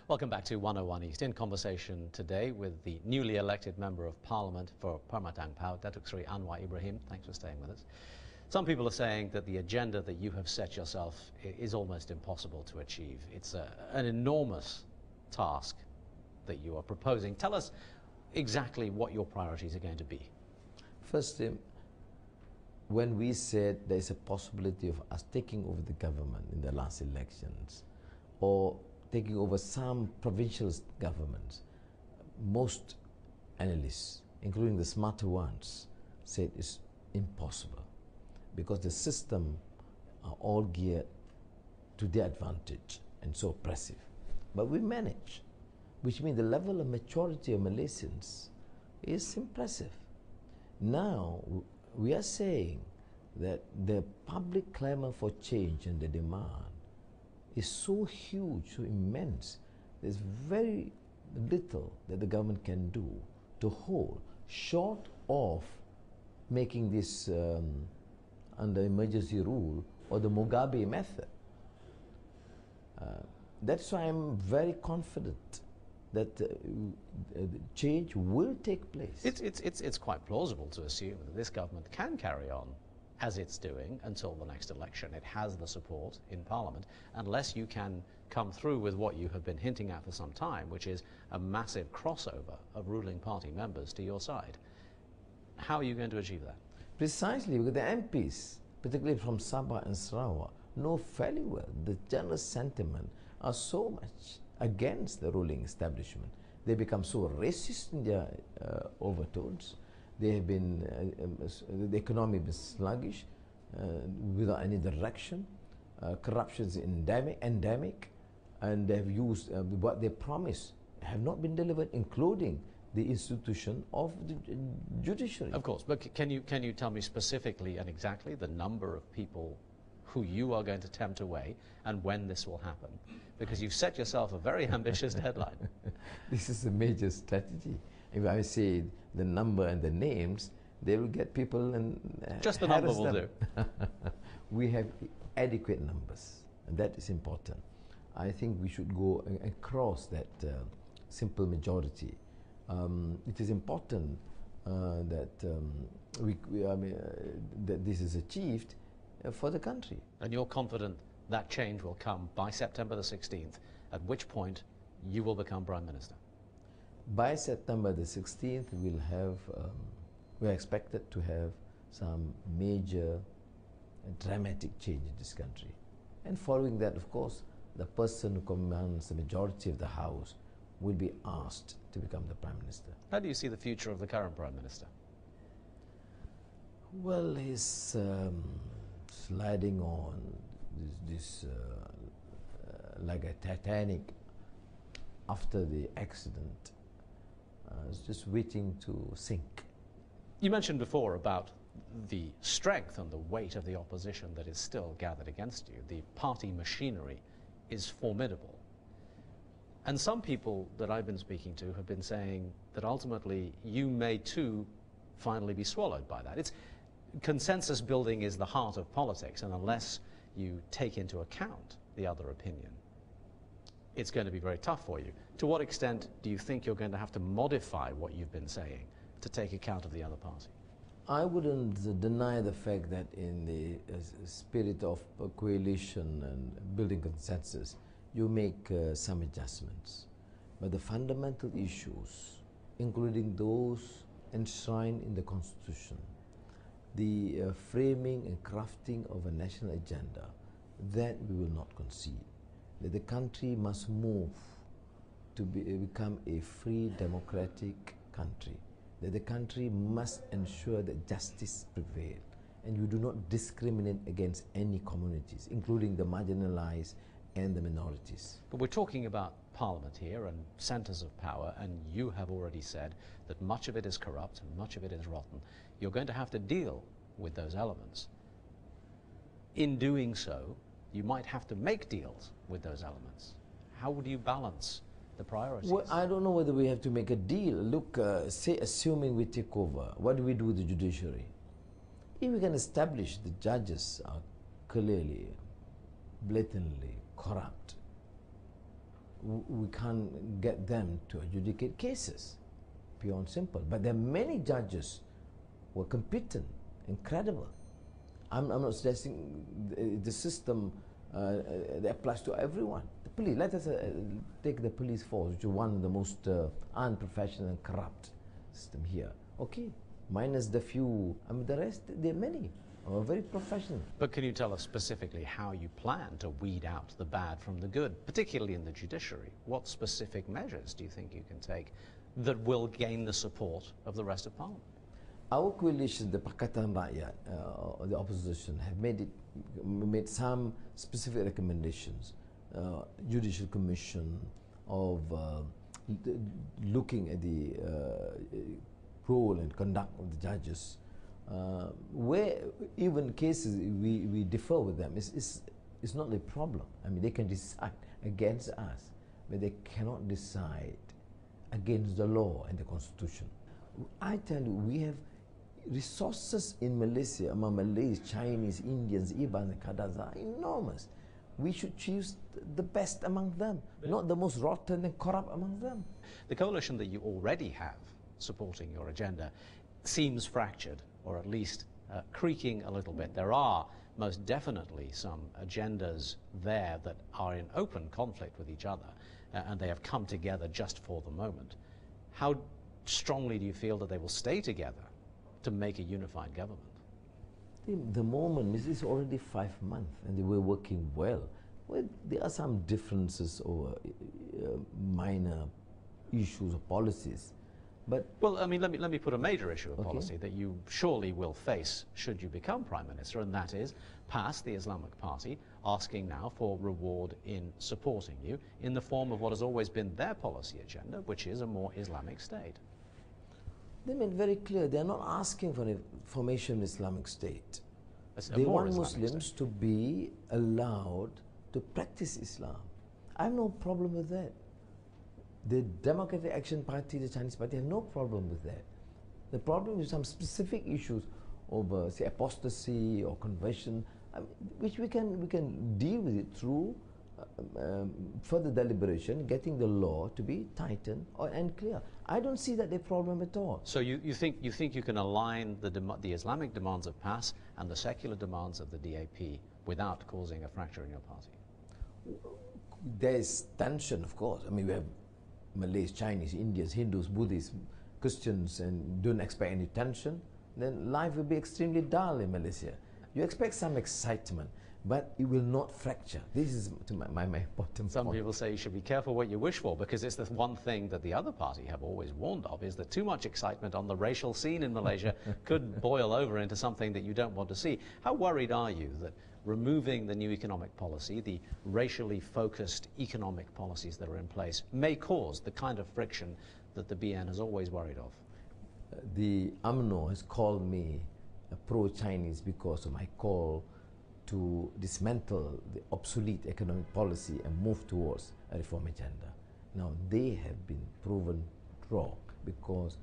Welcome back to 101 East, in conversation today with the newly elected Member of Parliament for Permatang Pau, Datuk Sri Anwar Ibrahim. Thanks for staying with us. Some people are saying that the agenda that you have set yourself is almost impossible to achieve. It's an enormous task that you are proposing. Tell us exactly what your priorities are going to be. First, when we said there is a possibility of us taking over the government in the last elections, or taking over some provincial governments, most analysts, including the smarter ones, said it's impossible because the system are all geared to their advantage and so oppressive. But we manage, which means the level of maturity of Malaysians is impressive. Now, we are saying that the public clamor for change and the demand is so huge, so immense, there's very little that the government can do to hold, short of making this under emergency rule or the Mugabe method. That's why I'm very confident that change will take place. It's quite plausible to assume that this government can carry on as it's doing until the next election. It has the support in Parliament, unless you can come through with what you have been hinting at for some time, which is a massive crossover of ruling party members to your side. How are you going to achieve that? Precisely because the MPs, particularly from Sabah and Sarawak, know fairly well the general sentiment are so much against the ruling establishment. They become so racist in their overtones. They have been, the economy has been sluggish, without any direction. Corruption is endemic, and they have used what they promised have not been delivered, including the institution of the judiciary. Of course, but can you tell me specifically and exactly the number of people who you are going to tempt away and when this will happen? Because you've set yourself a very ambitious deadline. This is a major strategy. If I say the number and the names, they will get people and just the number will do. We have adequate numbers, and that is important. I think we should go across that simple majority. It is important that that this is achieved for the country. And you're confident that change will come by September the 16th, at which point you will become Prime Minister? By September the 16th, we're expected to have some major dramatic change in this country. And following that, of course, the person who commands the majority of the House will be asked to become the Prime Minister. How do you see the future of the current Prime Minister? Well, he's sliding on like a Titanic after the accident. It's just waiting to sink. You mentioned before about the strength and the weight of the opposition that is still gathered against you. The party machinery is formidable. And some people that I've been speaking to have been saying that ultimately you may too finally be swallowed by that. Consensus building is the heart of politics, and unless you take into account the other opinion, it's going to be very tough for you. To what extent do you think you're going to have to modify what you've been saying to take account of the other party? I wouldn't deny the fact that in the spirit of coalition and building consensus, you make some adjustments. But the fundamental issues, including those enshrined in the Constitution, the framing and crafting of a national agenda, that we will not concede. That the country must move to become a free, democratic country. That the country must ensure that justice prevails, and you do not discriminate against any communities, including the marginalized and the minorities. But we're talking about Parliament here and centres of power, and you have already said that much of it is corrupt and much of it is rotten. You're going to have to deal with those elements. In doing so, you might have to make deals with those elements. How would you balance the priorities? Well, I don't know whether we have to make a deal. Look, say assuming we take over, what do we do with the judiciary? If we can establish the judges are clearly, blatantly corrupt, we can't get them to adjudicate cases, pure and simple. But there are many judges who are competent, incredible. I'm not suggesting the system that applies to everyone. The police, let us take the police force, which is one of the most unprofessional and corrupt system here. Okay, minus the few, I mean the rest, there are many. Very professional. But can you tell us specifically how you plan to weed out the bad from the good, particularly in the judiciary? What specific measures do you think you can take that will gain the support of the rest of Parliament? Our coalition, the Pakatan Rakyat, the opposition, have made some specific recommendations. Judicial Commission of looking at the role and conduct of the judges. Where even cases we differ with them, it's not a problem. I mean, they can decide against us, but they cannot decide against the law and the constitution. I tell you, we have resources in Malaysia, among Malays, Chinese, Indians, Ibans, and Kadazs are enormous. We should choose the best among them, not the most rotten and corrupt among them. The coalition that you already have supporting your agenda seems fractured, or at least creaking a little bit. There are most definitely some agendas there that are in open conflict with each other, and they have come together just for the moment. How strongly do you feel that they will stay together to make a unified government? The moment, this is already 5 months, and they were working well. Well, there are some differences over minor issues or policies. But well, I mean, let me put a major issue of policy that you surely will face should you become Prime Minister, and that is PAS, the Islamic Party, asking now for reward in supporting you in the form of what has always been their policy agenda, which is a more Islamic state. They made very clear they are not asking for the formation of Islamic State. They want Muslims to be allowed to practice Islam. I have no problem with that. The Democratic Action Party, the Chinese Party, have no problem with that. The problem is some specific issues over, say, apostasy or conversion, which we can deal with it through further deliberation, getting the law to be tightened and clear. I don't see that a problem at all. So you think you can align the Islamic demands of PAS and the secular demands of the DAP without causing a fracture in your party? There is tension, of course. I mean, we have Malays, Chinese, Indians, Hindus, Buddhists, Christians, and don't expect any tension, then life will be extremely dull in Malaysia. You expect some excitement, but it will not fracture. This is my important point. Some people say you should be careful what you wish for, because it's the one thing that the other party have always warned of, is that too much excitement on the racial scene in Malaysia could boil over into something that you don't want to see. How worried are you that removing the new economic policy, the racially focused economic policies that are in place, may cause the kind of friction that the BN has always worried of? The UMNO has called me pro-Chinese because of my call to dismantle the obsolete economic policy and move towards a reform agenda. Now, they have been proven wrong because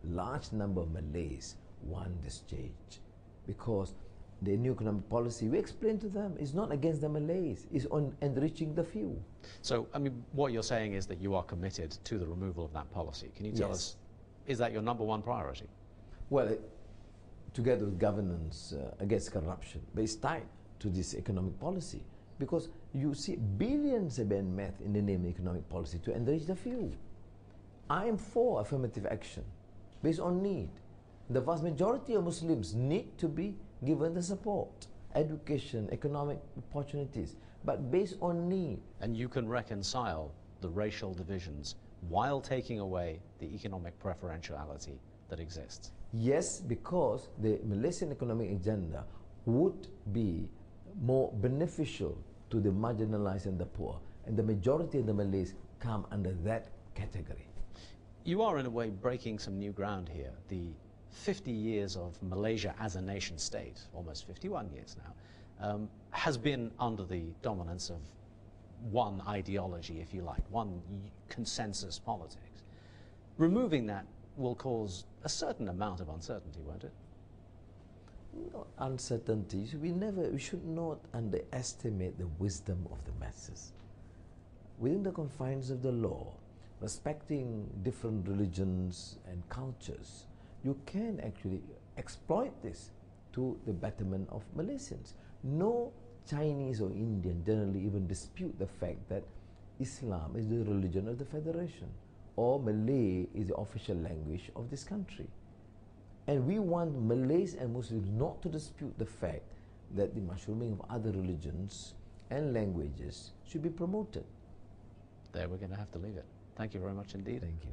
large number of Malays want this change, because the new economic policy, we explained to them, is not against the Malays, it's on enriching the few. So, I mean, what you're saying is that you are committed to the removal of that policy. Can you tell us, is that your #1 priority? Well, together with governance against corruption, but it's tied to this economic policy, because you see billions have been met in the name of economic policy to enrich the few. I am for affirmative action based on need. The vast majority of Muslims need to be given the support, education, economic opportunities, but based on need. And you can reconcile the racial divisions while taking away the economic preferentiality that exists? Yes, because the Malaysian economic agenda would be more beneficial to the marginalized and the poor, and the majority of the Malays come under that category. You are, in a way, breaking some new ground here. The 50 years of Malaysia as a nation state, almost 51 years now, has been under the dominance of one ideology, if you like, one consensus politics. Removing that will cause a certain amount of uncertainty, won't it? No uncertainties. We should not underestimate the wisdom of the masses. within the confines of the law, respecting different religions and cultures, you can actually exploit this to the betterment of Malaysians. No Chinese or Indian generally even dispute the fact that Islam is the religion of the Federation, or Malay is the official language of this country. And we want Malays and Muslims not to dispute the fact that the mushrooming of other religions and languages should be promoted. There we're going to have to leave it. Thank you very much indeed. Thank you.